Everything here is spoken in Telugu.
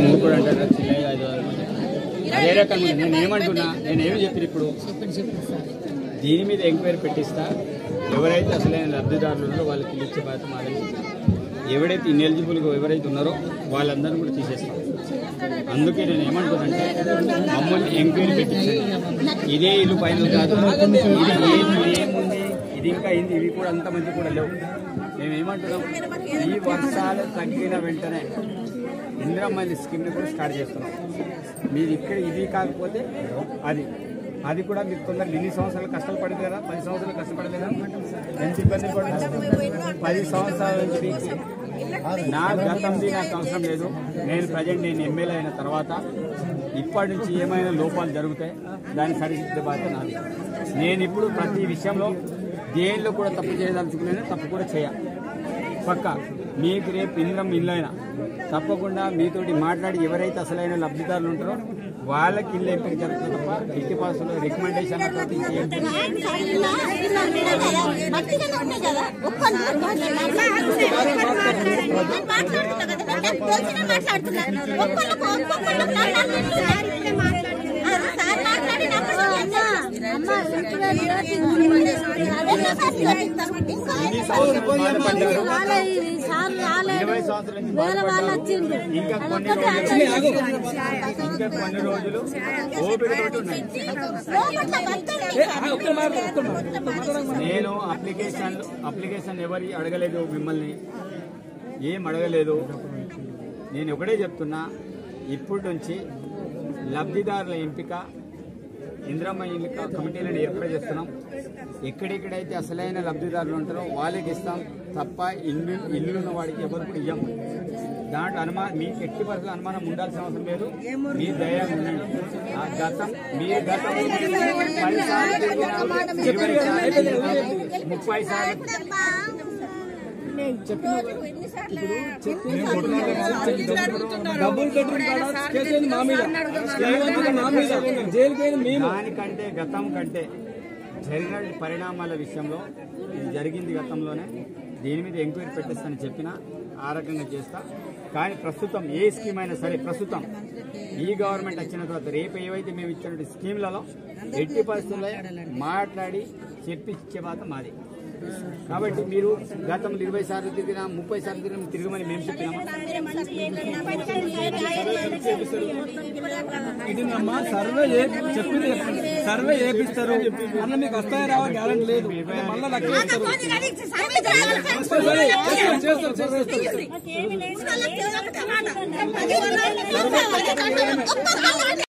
మూకుడు అంటారు చిన్నగా 5,000 మంది అదే రకంగా నేనేమంటున్నా నేనేమి చెప్పిన ఇప్పుడు దీని మీద ఎంక్వైరీ పెట్టిస్తా ఎవరైతే అసలైన లబ్ధిదారులు ఉన్నారో వాళ్ళకి ఇచ్చే బాధ్యత మాదని ఎవరైతే ఇన్ఎలిజిబుల్గా ఎవరైతే ఉన్నారో వాళ్ళందరినీ కూడా తీసేస్తాం అందుకే నేను ఏమంటున్నానంటే మమ్మల్ని ఎంక్వైరీ పెట్టించండి ఇదే ఇల్లు పైన కాదు ఇది ఏముంది ఇది ఇంకా అయింది ఇవి కూడా అంత మంది కూడా లేవు మేమేమంటున్నాం ఈ వర్షాలు తగ్గిన వెంటనే ఇందిరమ్మ స్కీమ్ని కూడా స్టార్ట్ చేస్తున్నాం మీరు ఇక్కడ ఇది కాకపోతే అది కూడా మీరు తొందరగా ఎన్ని సంవత్సరాలు కష్టాలు పడింది కదా 10 సంవత్సరాలు కష్టపడలేదా ఎంత ఇబ్బంది పడుతుంది 10 సంవత్సరాల నుంచి నా గతంది నాకు అవసరం లేదు నేను ఎమ్మెల్యే అయిన తర్వాత ఇప్పటి నుంచి ఏమైనా లోపాలు జరుగుతాయి దాన్ని సరిదిద్దే బాధ్యత నాది నేను ఇప్పుడు ప్రతి విషయంలో దేనిలో కూడా తప్పు చేయదలుచుకునే తప్పు కూడా చేయాలి పక్క మీకు రేపు ఇంద్రం ఇల్లు అయినా తప్పకుండా మీతోటి మాట్లాడి ఎవరైతే అసలైన లబ్ధిదారులు ఉంటారో వాళ్ళకి ఇల్లు ఎంపిక జరుగుతుంది తప్ప ఇంటి పాసులు రికమెండేషన్ ఇంకా కొన్ని రోజులు నేను అప్లికేషన్ ఎవరి అడగలేదు మిమ్మల్ని ఏం అడగలేదు నేను ఒకటే చెప్తున్నా ఇప్పటి నుంచి లబ్ధిదారుల ఎంపిక ఇందిరమ్మ ఇల్లు కమిటీలను ఏర్పాటు చేస్తున్నాం ఎక్కడెక్కడైతే అసలైన లబ్ధిదారులు ఉంటారో వాళ్ళకి ఇస్తాం తప్ప ఇల్లు ఉన్న వాడికి ఎవరు కూడా ఇవ్వము దాంట్లో మీకు ఎట్టి పరిస్థితులు అనుమానం ఉండాల్సిన అవసరం లేదు మీ ధైర్యం ఉండండి మీరు గతం 10 సార్లు 20 సార్లు 30 సార్లు దానికంటే గతం కంటే జరిగిన పరిణామాల విషయంలో ఇది జరిగింది గతంలోనే దీని మీద ఎంక్వైరీ పెట్టేస్తానని చెప్పినా ఆ రకంగా చేస్తా కానీ ప్రస్తుతం ఏ స్కీమ్ అయినా సరే ప్రస్తుతం ఈ గవర్నమెంట్ వచ్చిన తర్వాత రేపు ఏవైతే మేము ఇచ్చిన స్కీమ్లలో ఎట్టి పరిస్థితుల్లో మాట్లాడి చెప్పిచ్చే బాధ్యత మాది కాబట్టి మీరు గతంలో 20 సార్లు తిరిగినా 30 సార్లు తిరిగినా తిరగమని మేము చెప్పినామా ఇది అమ్మా సర్వే చెప్పింది సర్వే చేపిస్తారు అన్న మీకు వస్తాయి రావా గ్యారెంటీ లేదు మళ్ళీ లెక్క చేస్తారు